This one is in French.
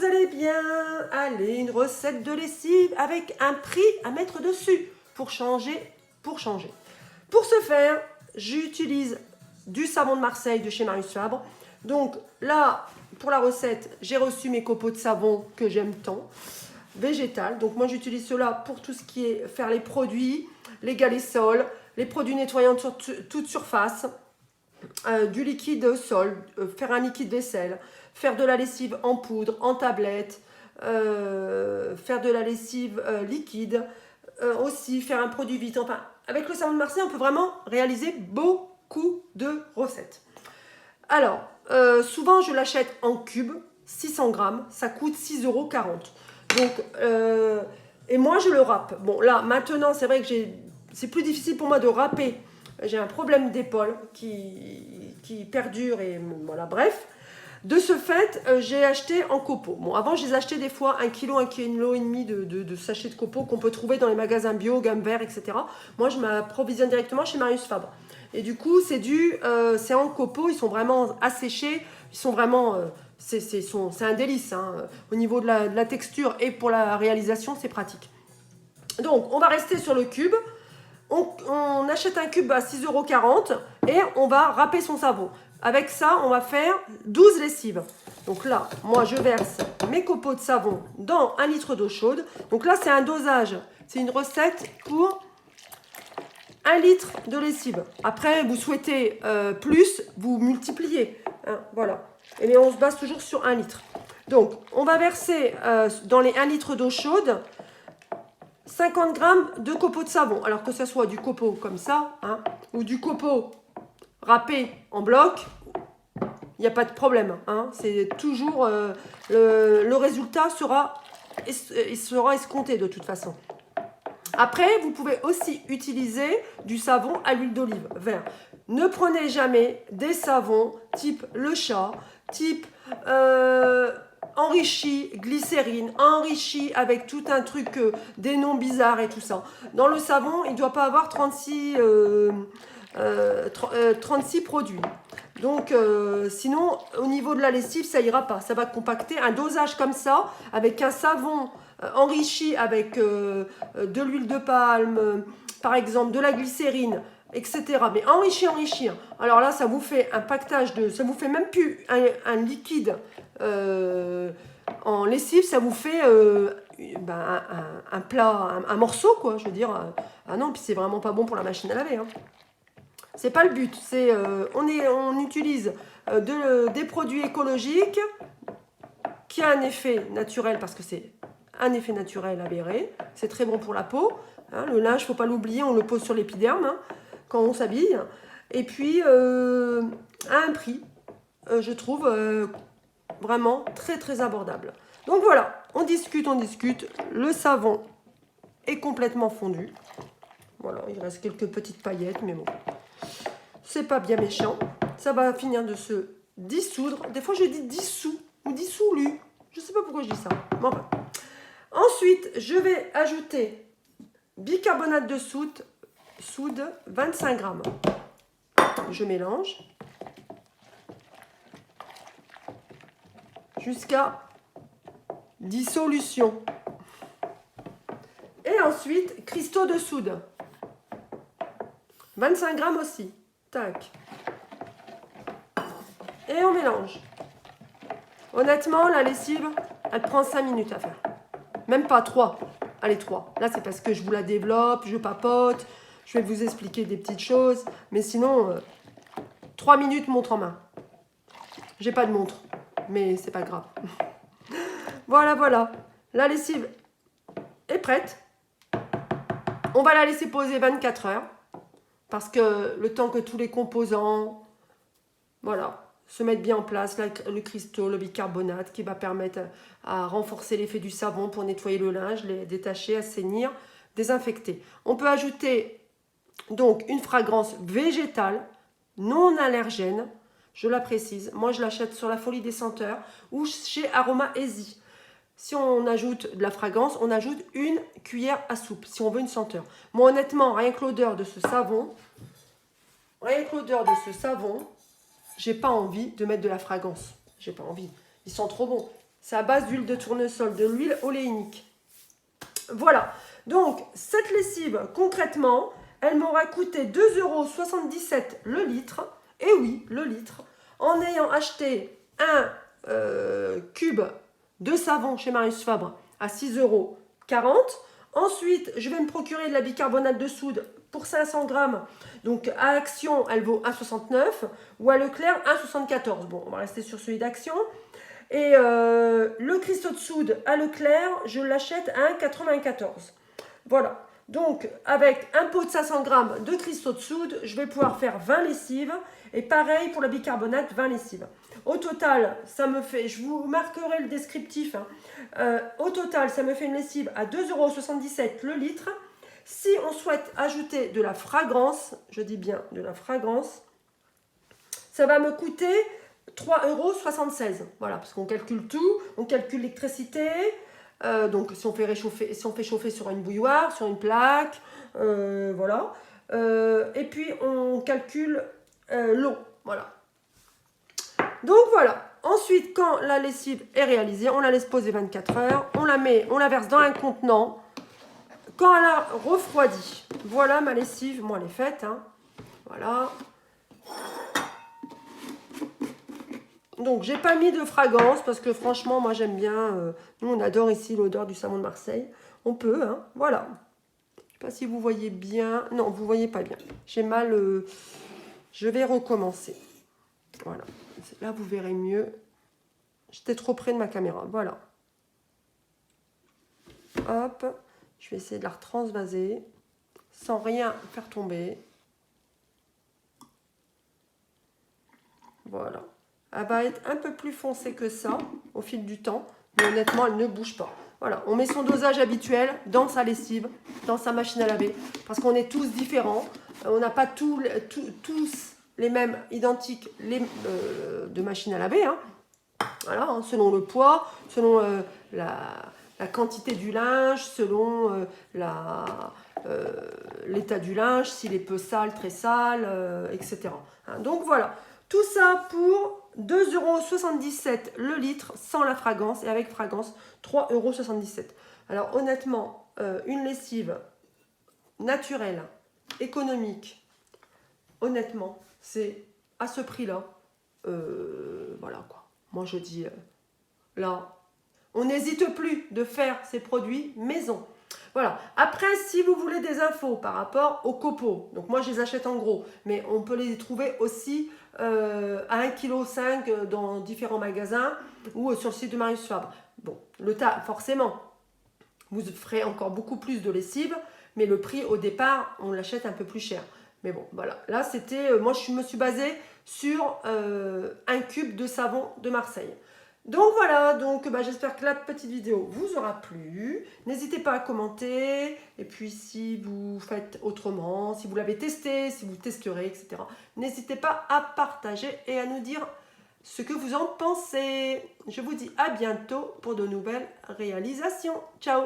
vous allez bien? Allez, une recette de lessive avec un prix à mettre dessus pour changer. Pour ce faire, j'utilise du savon de Marseille de chez Marius Fabre. Donc là, pour la recette, j'ai reçu mes copeaux de savon que j'aime tant, végétal. Donc moi, j'utilise cela pour tout ce qui est faire les produits, les sols, les produits nettoyants sur toute surface. Du liquide au sol, faire un liquide vaisselle, faire de la lessive en poudre, en tablette, faire de la lessive liquide, aussi faire un produit vite. Enfin, avec le savon de Marseille, on peut vraiment réaliser beaucoup de recettes. Alors, souvent je l'achète en cube, 600 grammes, ça coûte 6,40 €. Donc, et moi je le râpe. Bon, là, maintenant, c'est vrai que c'est plus difficile pour moi de râper. J'ai un problème d'épaule qui perdure et voilà, bref. De ce fait, j'ai acheté en copeaux. Bon, avant, je les achetais des fois 1 kg, 1,5 kg de sachets de copeaux qu'on peut trouver dans les magasins bio, gamme vert, etc. Moi, je m'approvisionne directement chez Marius Fabre. Et du coup, c'est en copeaux, ils sont vraiment asséchés, ils sont vraiment, c'est un délice, hein. Au niveau de la texture et pour la réalisation, c'est pratique. Donc, on va rester sur le cube. On achète un cube à 6,40 € et on va râper son savon. Avec ça, on va faire 12 lessives. Donc là, moi, je verse mes copeaux de savon dans 1 litre d'eau chaude. Donc là, c'est un dosage. C'est une recette pour 1 litre de lessive. Après, vous souhaitez plus, vous multipliez. Hein, voilà. Et on se base toujours sur 1 litre. Donc, on va verser dans les 1 litre d'eau chaude 50 grammes de copeaux de savon. Alors que ce soit du copeau comme ça, hein, ou du copeau râpé en bloc, il n'y a pas de problème. Hein. C'est toujours le résultat sera escompté de toute façon. Après, vous pouvez aussi utiliser du savon à l'huile d'olive vert. Ne prenez jamais des savons type Le Chat, type enrichi glycérine, enrichi avec tout un truc, des noms bizarres et tout ça. Dans le savon, il ne doit pas avoir 36 produits. Donc, sinon, au niveau de la lessive, ça ira pas. Ça va compacter. Un dosage comme ça, avec un savon enrichi avec de l'huile de palme, par exemple, de la glycérine, etc. Mais enrichi. Alors là, ça vous fait un pactage ça vous fait même plus un liquide en lessive, ça vous fait un plat, un morceau, quoi. Je veux dire, ah non, puis c'est vraiment pas bon pour la machine à laver. Hein. C'est pas le but. C'est on utilise des produits écologiques qui a un effet naturel parce que c'est un effet naturel avéré. C'est très bon pour la peau. Hein, le linge, faut pas l'oublier, on le pose sur l'épiderme hein, quand on s'habille. Et puis, à un prix, je trouve vraiment très très abordable. Donc voilà, on discute. Le savon est complètement fondu. Voilà, il reste quelques petites paillettes, mais bon, c'est pas bien méchant. Ça va finir de se dissoudre. Des fois, je dis dissous ou dissolu. Je sais pas pourquoi je dis ça. Bon, enfin. Ensuite, je vais ajouter bicarbonate de soude 25 grammes. Je mélange jusqu'à dissolution. Et ensuite, cristaux de soude. 25 grammes aussi. Tac. Et on mélange. Honnêtement, la lessive, elle prend 5 minutes à faire. Même pas 3. Allez, 3. Là, c'est parce que je vous la développe, je papote, je vais vous expliquer des petites choses. Mais sinon, 3 minutes montre en main. J'ai pas de montre, mais c'est pas grave. Voilà. La lessive est prête. On va la laisser poser 24 heures. Parce que le temps que tous les composants, voilà, se mettent bien en place, le cristaux, le bicarbonate qui va permettre à renforcer l'effet du savon pour nettoyer le linge, les détacher, assainir, désinfecter. On peut ajouter donc une fragrance végétale, non allergène, je la précise. Moi, je l'achète sur la Folie des Senteurs ou chez Aroma Easy. Si on ajoute de la fragrance, on ajoute 1 cuillère à soupe, si on veut une senteur. Moi, honnêtement, rien que l'odeur de ce savon, j'ai pas envie de mettre de la fragrance. J'ai pas envie. Ils sont trop bons. C'est à base d'huile de tournesol, de l'huile oléinique. Voilà. Donc, cette lessive, concrètement, elle m'aura coûté 2,77 € le litre. Et oui, le litre. En ayant acheté un cube de savon chez Marius Fabre à 6,40 €. Ensuite, je vais me procurer de la bicarbonate de soude pour 500 grammes. Donc, à Action, elle vaut 1,69 € ou à Leclerc, 1,74 €. Bon, on va rester sur celui d'Action. Et le cristaux de soude à Leclerc, je l'achète à 1,94 €. Voilà. Donc, avec un pot de 500 grammes de cristaux de soude, je vais pouvoir faire 20 lessives. Et pareil pour la bicarbonate, 20 lessives. Au total, ça me fait, je vous marquerai le descriptif. Au total, ça me fait une lessive à 2,77 € le litre. Si on souhaite ajouter de la fragrance, je dis bien de la fragrance, ça va me coûter 3,76 €. Voilà, parce qu'on calcule tout, on calcule l'électricité. Donc si on fait réchauffer, si on fait chauffer sur une bouilloire, sur une plaque, voilà. Et puis on calcule l'eau, voilà. Donc voilà. Ensuite, quand la lessive est réalisée, on la laisse poser 24 heures, on la verse dans un contenant. Quand elle a refroidi, voilà ma lessive, moi elle est faite, hein. Voilà. Donc, j'ai pas mis de fragrance parce que franchement, moi j'aime bien. Nous, on adore ici l'odeur du savon de Marseille. On peut, hein. Voilà. Je sais pas si vous voyez bien. Non, vous voyez pas bien. J'ai mal. Je vais recommencer. Voilà. Là, vous verrez mieux. J'étais trop près de ma caméra. Voilà. Hop. Je vais essayer de la retransvaser sans rien faire tomber. Voilà. Elle va être un peu plus foncée que ça au fil du temps, mais honnêtement, elle ne bouge pas. Voilà, on met son dosage habituel dans sa lessive, dans sa machine à laver, parce qu'on est tous différents. On n'a pas tous les mêmes identiques de machine à laver, hein. Voilà, hein, selon le poids, selon la quantité du linge, selon l'état du linge, s'il est peu sale, très sale, etc. Hein, donc voilà, tout ça pour 2,77 € le litre sans la fragrance et avec fragrance 3,77 €. Alors honnêtement, une lessive naturelle, économique, honnêtement, c'est à ce prix-là. Voilà quoi. Moi je dis, là, on n'hésite plus de faire ces produits maison. Voilà. Après, si vous voulez des infos par rapport aux copeaux, donc moi je les achète en gros, mais on peut les trouver aussi à 1,5 kg dans différents magasins ou sur le site de Marius Fabre. Bon, le tas, forcément, vous ferez encore beaucoup plus de lessive, mais le prix au départ, on l'achète un peu plus cher. Mais bon, voilà. Là, c'était, moi je me suis basée sur un cube de savon de Marseille. Donc voilà, donc j'espère que la petite vidéo vous aura plu. N'hésitez pas à commenter. Et puis si vous faites autrement, si vous l'avez testé, si vous testerez, etc. N'hésitez pas à partager et à nous dire ce que vous en pensez. Je vous dis à bientôt pour de nouvelles réalisations. Ciao!